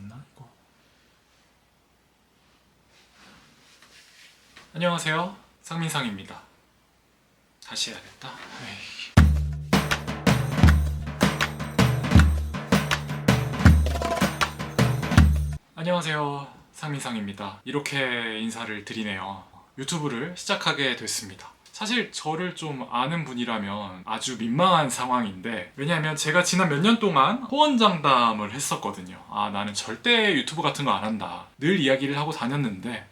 맞나 이거? 안녕하세요, 상민상입니다. 다시 해야겠다. 에이. 안녕하세요, 상민상입니다. 이렇게 인사를 드리네요. 유튜브를 시작하게 됐습니다. 사실 저를 좀 아는 분이라면 아주 민망한 상황인데, 왜냐하면 제가 지난 몇 년 동안 호언장담을 했었거든요. 나는 절대 유튜브 같은 거 안 한다, 늘 이야기를 하고 다녔는데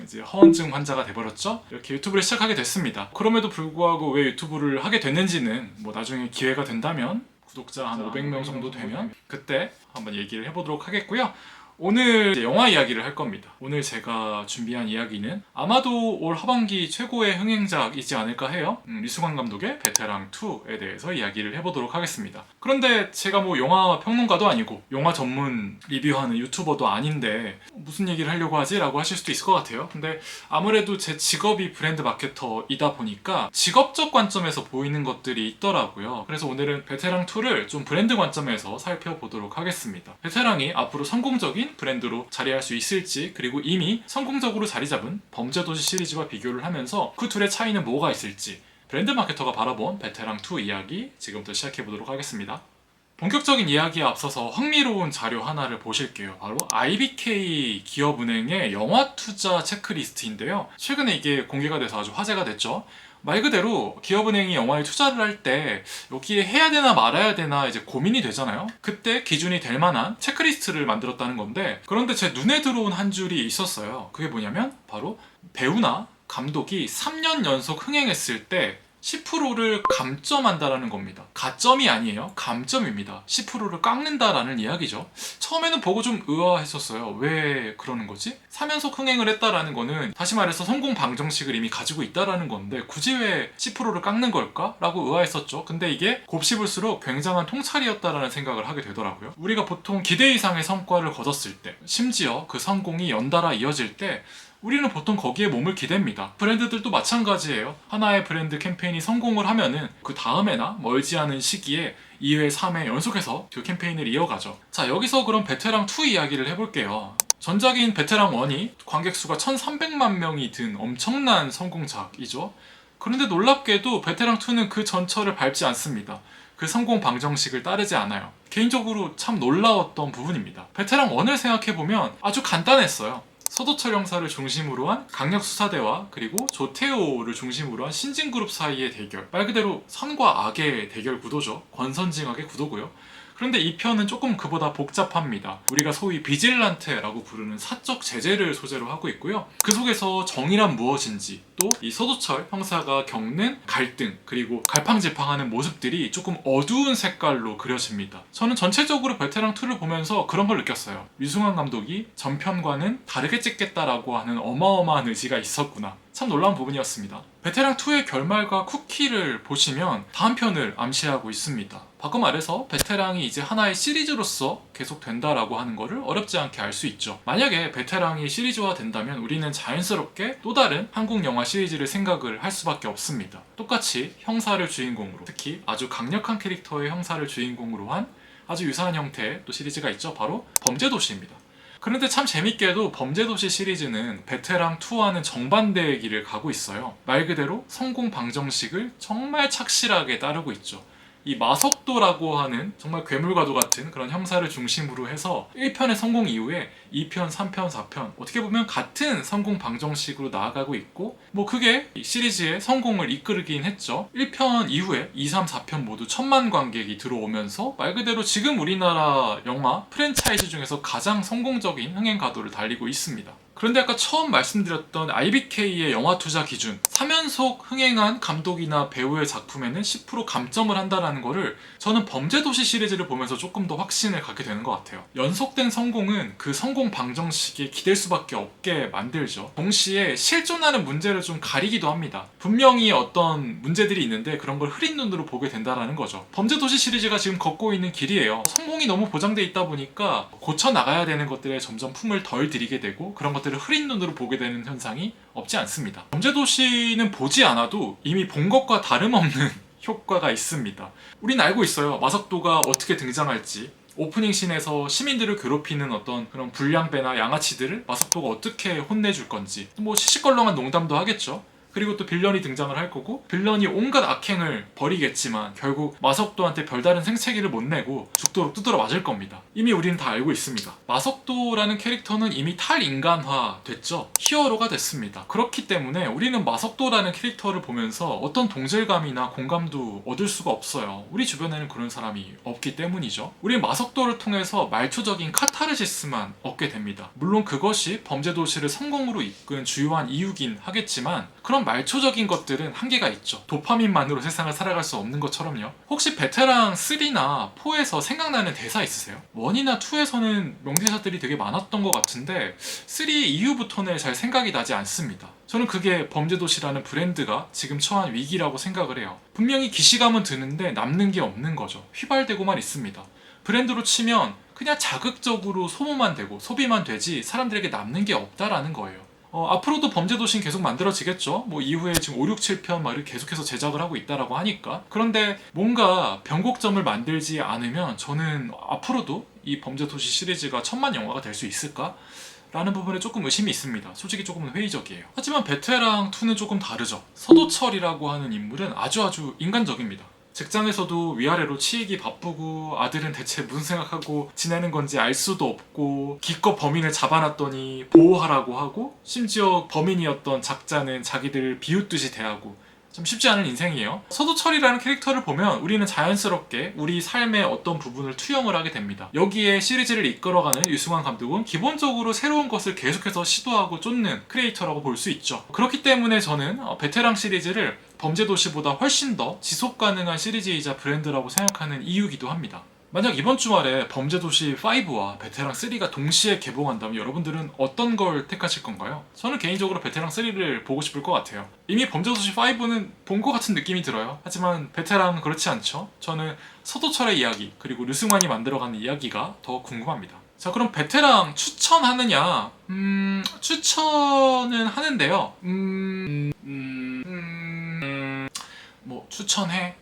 이제 허언증 환자가 돼버렸죠. 이렇게 유튜브를 시작하게 됐습니다. 그럼에도 불구하고 왜 유튜브를 하게 됐는지는 나중에 기회가 된다면, 구독자 한 500명 정도 되면 그때 한번 얘기를 해보도록 하겠고요. 오늘 이제 영화 이야기를 할 겁니다. 오늘 제가 준비한 이야기는 아마도 올 하반기 최고의 흥행작이지 않을까 해요. 리수관 감독의 베테랑2에 대해서 이야기를 해보도록 하겠습니다. 그런데 제가 영화 평론가도 아니고 영화 전문 리뷰하는 유튜버도 아닌데 무슨 얘기를 하려고 하지? 라고 하실 수도 있을 것 같아요. 근데 아무래도 제 직업이 브랜드 마케터이다 보니까 직업적 관점에서 보이는 것들이 있더라고요. 그래서 오늘은 베테랑2를 좀 브랜드 관점에서 살펴보도록 하겠습니다. 베테랑이 앞으로 성공적인 브랜드로 자리할 수 있을지, 그리고 이미 성공적으로 자리 잡은 범죄도시 시리즈와 비교를 하면서 그 둘의 차이는 뭐가 있을지, 브랜드 마케터가 바라본 베테랑2 이야기 지금부터 시작해보도록 하겠습니다. 본격적인 이야기에 앞서서 흥미로운 자료 하나를 보실게요. 바로 IBK 기업은행의 영화 투자 체크리스트인데요. 최근에 이게 공개가 돼서 아주 화제가 됐죠. 말 그대로 기업은행이 영화에 투자를 할 때 여기에 해야 되나 말아야 되나 이제 고민이 되잖아요. 그때 기준이 될 만한 체크리스트를 만들었다는 건데, 그런데 제 눈에 들어온 한 줄이 있었어요. 그게 뭐냐면 바로 배우나 감독이 3년 연속 흥행했을 때 10%를 감점한다라는 겁니다. 가점이 아니에요. 감점입니다. 10%를 깎는다라는 이야기죠. 처음에는 보고 좀 의아했었어요. 왜 그러는 거지? 3연속 흥행을 했다라는 거는 다시 말해서 성공 방정식을 이미 가지고 있다라는 건데 굳이 왜 10%를 깎는 걸까? 라고 의아했었죠. 근데 이게 곱씹을수록 굉장한 통찰이었다라는 생각을 하게 되더라고요. 우리가 보통 기대 이상의 성과를 거뒀을 때, 심지어 그 성공이 연달아 이어질 때 우리는 보통 거기에 몸을 기댑니다. 브랜드들도 마찬가지예요. 하나의 브랜드 캠페인이 성공을 하면은 그 다음에나 멀지 않은 시기에 2회, 3회 연속해서 그 캠페인을 이어가죠. 자, 여기서 그럼 베테랑2 이야기를 해볼게요. 전작인 베테랑1이 관객수가 1300만 명이 든 엄청난 성공작이죠. 그런데 놀랍게도 베테랑2는 그 전철을 밟지 않습니다. 그 성공 방정식을 따르지 않아요. 개인적으로 참 놀라웠던 부분입니다. 베테랑1을 생각해보면 아주 간단했어요. 서도철 형사를 중심으로 한 강력수사대와 그리고 조태호를 중심으로 한 신진그룹 사이의 대결, 말 그대로 선과 악의 대결 구도죠. 권선징악의 구도고요. 그런데 이 편은 조금 그보다 복잡합니다. 우리가 소위 비질란테라고 부르는 사적 제재를 소재로 하고 있고요. 그 속에서 정의란 무엇인지, 또 이 서도철 형사가 겪는 갈등, 그리고 갈팡질팡하는 모습들이 조금 어두운 색깔로 그려집니다. 저는 전체적으로 베테랑2를 보면서 그런 걸 느꼈어요. 류승환 감독이 전편과는 다르게 찍겠다라고 하는 어마어마한 의지가 있었구나. 참 놀라운 부분이었습니다. 베테랑2의 결말과 쿠키를 보시면 다음 편을 암시하고 있습니다. 바꿔 말해서 베테랑이 이제 하나의 시리즈로서 계속된다라고 하는 거를 어렵지 않게 알 수 있죠. 만약에 베테랑이 시리즈화 된다면 우리는 자연스럽게 또 다른 한국 영화 시리즈를 생각을 할 수밖에 없습니다. 똑같이 형사를 주인공으로, 특히 아주 강력한 캐릭터의 형사를 주인공으로 한 아주 유사한 형태의 또 시리즈가 있죠. 바로 범죄도시입니다. 그런데 참 재밌게도 범죄도시 시리즈는 베테랑2와는 정반대의 길을 가고 있어요. 말 그대로 성공 방정식을 정말 착실하게 따르고 있죠. 이 마석도라고 하는 정말 괴물과도 같은 그런 형사를 중심으로 해서 1편의 성공 이후에 2편, 3편, 4편 어떻게 보면 같은 성공 방정식으로 나아가고 있고, 그게 이 시리즈의 성공을 이끌긴 했죠. 1편 이후에 2, 3, 4편 모두 1000만 관객이 들어오면서 말 그대로 지금 우리나라 영화 프랜차이즈 중에서 가장 성공적인 흥행 가도를 달리고 있습니다. 그런데 아까 처음 말씀드렸던 IBK의 영화 투자 기준, 3연속 흥행한 감독이나 배우의 작품에는 10% 감점을 한다는 거를 저는 범죄도시 시리즈를 보면서 조금 더 확신을 갖게 되는 것 같아요. 연속된 성공은 그 성공 방정식에 기댈 수밖에 없게 만들죠. 동시에 실존하는 문제를 좀 가리기도 합니다. 분명히 어떤 문제들이 있는데 그런 걸 흐린 눈으로 보게 된다는 거죠. 범죄도시 시리즈가 지금 걷고 있는 길이에요. 성공이 너무 보장돼 있다 보니까 고쳐나가야 되는 것들에 점점 품을 덜 들이게 되고, 그런 것들을 흐린 눈으로 보게 되는 현상이 없지 않습니다. 범죄도시는 보지 않아도 이미 본 것과 다름없는 효과가 있습니다. 우린 알고 있어요. 마석도가 어떻게 등장할지, 오프닝 씬에서 시민들을 괴롭히는 어떤 그런 불량배나 양아치들을 마석도가 어떻게 혼내줄 건지, 뭐 시시껄렁한 농담도 하겠죠. 그리고 또 빌런이 등장을 할 거고, 빌런이 온갖 악행을 벌이겠지만 결국 마석도한테 별다른 생채기를 못 내고 죽도록 두드러 맞을 겁니다. 이미 우리는 다 알고 있습니다. 마석도라는 캐릭터는 이미 탈인간화 됐죠. 히어로가 됐습니다. 그렇기 때문에 우리는 마석도라는 캐릭터를 보면서 어떤 동질감이나 공감도 얻을 수가 없어요. 우리 주변에는 그런 사람이 없기 때문이죠. 우리는 마석도를 통해서 말초적인 카타르시스만 얻게 됩니다. 물론 그것이 범죄도시를 성공으로 이끈 주요한 이유긴 하겠지만, 그런 말초적인 것들은 한계가 있죠. 도파민만으로 세상을 살아갈 수 없는 것처럼요. 혹시 베테랑 3나 4에서 생각나는 대사 있으세요? 1이나 2에서는 명대사들이 되게 많았던 것 같은데 3 이후부터는 잘 생각이 나지 않습니다. 저는 그게 범죄도시라는 브랜드가 지금 처한 위기라고 생각을 해요. 분명히 기시감은 드는데 남는 게 없는 거죠. 휘발되고만 있습니다. 브랜드로 치면 그냥 자극적으로 소모만 되고 소비만 되지 사람들에게 남는 게 없다라는 거예요. 앞으로도 범죄도시는 계속 만들어지겠죠. 뭐 이후에 지금 5, 6, 7편 막 이렇게 계속해서 제작을 하고 있다라고 하니까. 그런데 뭔가 변곡점을 만들지 않으면 저는 앞으로도 이 범죄도시 시리즈가 1000만 영화가 될 수 있을까? 라는 부분에 조금 의심이 있습니다. 솔직히 조금은 회의적이에요. 하지만 베테랑 2는 조금 다르죠. 서도철이라고 하는 인물은 아주 인간적입니다. 직장에서도 위아래로 치이기 바쁘고 아들은 대체 무슨 생각하고 지내는 건지 알 수도 없고 기껏 범인을 잡아놨더니 보호하라고 하고, 심지어 범인이었던 작자는 자기들을 비웃듯이 대하고, 좀 쉽지 않은 인생이에요. 서도철이라는 캐릭터를 보면 우리는 자연스럽게 우리 삶의 어떤 부분을 투영을 하게 됩니다. 여기에 시리즈를 이끌어가는 류승환 감독은 기본적으로 새로운 것을 계속해서 시도하고 쫓는 크리에이터라고 볼 수 있죠. 그렇기 때문에 저는 베테랑 시리즈를 범죄도시보다 훨씬 더 지속 가능한 시리즈이자 브랜드라고 생각하는 이유이기도 합니다. 만약 이번 주말에 범죄도시 5와 베테랑 3가 동시에 개봉한다면 여러분들은 어떤 걸 택하실 건가요? 저는 개인적으로 베테랑 3를 보고 싶을 것 같아요. 이미 범죄도시 5는 본 것 같은 느낌이 들어요. 하지만 베테랑은 그렇지 않죠. 저는 서도철의 이야기, 그리고 류승환이 만들어가는 이야기가 더 궁금합니다. 자, 그럼 베테랑 추천하느냐? 추천은 하는데요. 뭐 추천해?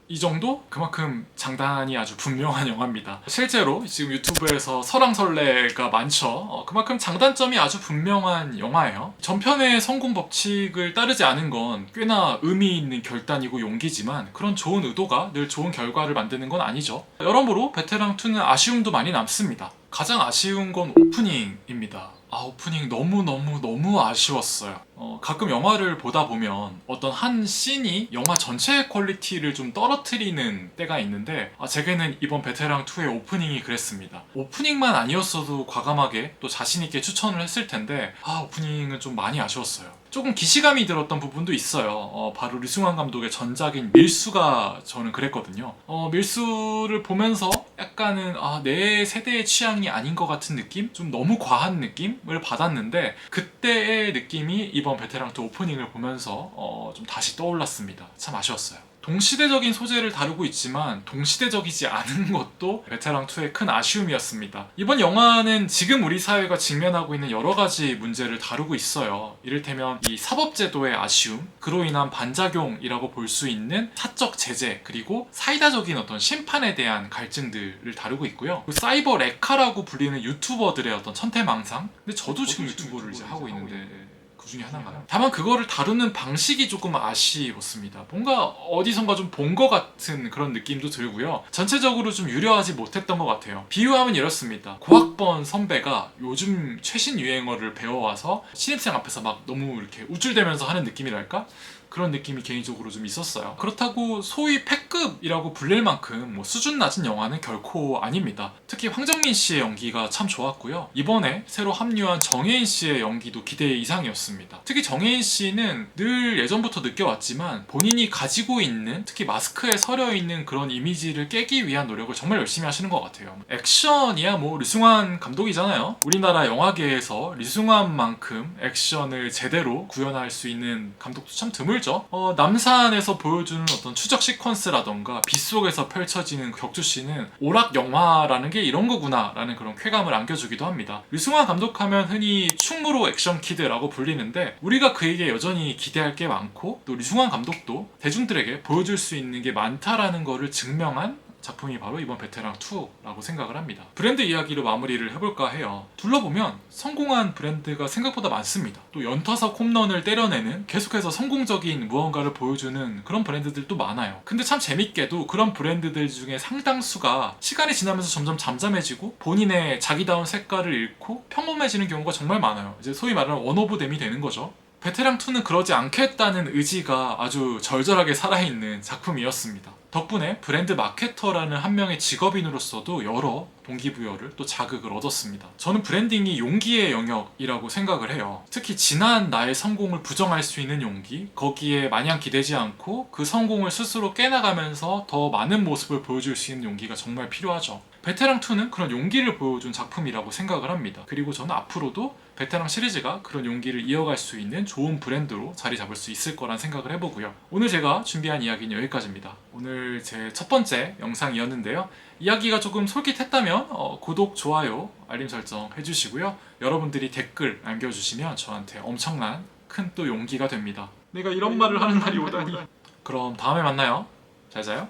이 정도? 그만큼 장단이 아주 분명한 영화입니다. 실제로 지금 유튜브에서 설왕설래가 많죠. 그만큼 장단점이 아주 분명한 영화예요. 전편의 성공 법칙을 따르지 않은 건 꽤나 의미 있는 결단이고 용기지만, 그런 좋은 의도가 늘 좋은 결과를 만드는 건 아니죠. 여러모로 베테랑2는 아쉬움도 많이 남습니다. 가장 아쉬운 건 오프닝입니다. 오프닝 너무 아쉬웠어요. 가끔 영화를 보다 보면 어떤 한 씬이 영화 전체의 퀄리티를 좀 떨어뜨리는 때가 있는데, 제게는 이번 베테랑2의 오프닝이 그랬습니다. 오프닝만 아니었어도 과감하게 또 자신있게 추천을 했을 텐데, 오프닝은 좀 많이 아쉬웠어요. 조금 기시감이 들었던 부분도 있어요. 바로 류승환 감독의 전작인 밀수가 저는 그랬거든요. 밀수를 보면서 약간은 내 세대의 취향이 아닌 것 같은 느낌? 좀 너무 과한 느낌을 받았는데, 그때의 느낌이 이번 베테랑2 오프닝을 보면서 좀 다시 떠올랐습니다. 참 아쉬웠어요. 동시대적인 소재를 다루고 있지만 동시대적이지 않은 것도 베테랑2의 큰 아쉬움이었습니다. 이번 영화는 지금 우리 사회가 직면하고 있는 여러 가지 문제를 다루고 있어요. 이를테면 이 사법제도의 아쉬움, 그로 인한 반작용이라고 볼 수 있는 사적 제재, 그리고 사이다적인 어떤 심판에 대한 갈증들을 다루고 있고요. 사이버 레카라고 불리는 유튜버들의 어떤 천태망상. 근데 저도 지금 유튜버를 이제 하고 있는데 그 중에 하나가요. 다만 그거를 다루는 방식이 조금 아쉬웠습니다. 뭔가 어디선가 좀 본 것 같은 그런 느낌도 들고요. 전체적으로 좀 유려하지 못했던 것 같아요. 비유하면 이렇습니다. 고학번 선배가 요즘 최신 유행어를 배워와서 신입생 앞에서 막 너무 이렇게 우쭐대면서 하는 느낌이랄까? 그런 느낌이 개인적으로 좀 있었어요. 그렇다고 소위 패급이라고 불릴 만큼 뭐 수준 낮은 영화는 결코 아닙니다. 특히 황정민 씨의 연기가 참 좋았고요. 이번에 새로 합류한 정혜인 씨의 연기도 기대 이상이었습니다. 특히 정혜인 씨는 늘 예전부터 느껴왔지만 본인이 가지고 있는, 특히 마스크에 서려있는 그런 이미지를 깨기 위한 노력을 정말 열심히 하시는 것 같아요. 액션이야 뭐 류승환 감독이잖아요. 우리나라 영화계에서 류승환만큼 액션을 제대로 구현할 수 있는 감독도 참 드물죠. 남산에서 보여주는 어떤 추적 시퀀스라던가 빗속에서 펼쳐지는 격투씬은 오락 영화라는 게 이런 거구나 라는 그런 쾌감을 안겨주기도 합니다. 류승환 감독하면 흔히 충무로 액션 키드라고 불리는데, 우리가 그에게 여전히 기대할 게 많고 또 류승환 감독도 대중들에게 보여줄 수 있는 게 많다라는 거를 증명한 작품이 바로 이번 베테랑 2라고 생각을 합니다. 브랜드 이야기로 마무리를 해볼까 해요. 둘러보면 성공한 브랜드가 생각보다 많습니다. 또 연타석 홈런을 때려내는 계속해서 성공적인 무언가를 보여주는 그런 브랜드들도 많아요. 근데 참 재밌게도 그런 브랜드들 중에 상당수가 시간이 지나면서 점점 잠잠해지고 본인의 자기다운 색깔을 잃고 평범해지는 경우가 정말 많아요. 이제 소위 말하는 원오브댐이 되는 거죠. 베테랑2는 그러지 않겠다는 의지가 아주 절절하게 살아있는 작품이었습니다. 덕분에 브랜드 마케터라는 한 명의 직업인으로서도 여러 동기부여를 또 자극을 얻었습니다. 저는 브랜딩이 용기의 영역이라고 생각을 해요. 특히 지난 나의 성공을 부정할 수 있는 용기, 거기에 마냥 기대지 않고 그 성공을 스스로 깨나가면서 더 많은 모습을 보여줄 수 있는 용기가 정말 필요하죠. 베테랑2는 그런 용기를 보여준 작품이라고 생각을 합니다. 그리고 저는 앞으로도 베테랑 시리즈가 그런 용기를 이어갈 수 있는 좋은 브랜드로 자리 잡을 수 있을 거란 생각을 해보고요. 오늘 제가 준비한 이야기는 여기까지입니다. 오늘 제 첫 번째 영상이었는데요. 이야기가 조금 솔깃했다면 구독, 좋아요, 알림 설정 해주시고요. 여러분들이 댓글 남겨주시면 저한테 엄청난 큰 또 용기가 됩니다. 내가 이런 말을 하는 날이 오다니. 그럼 다음에 만나요. 잘 자요.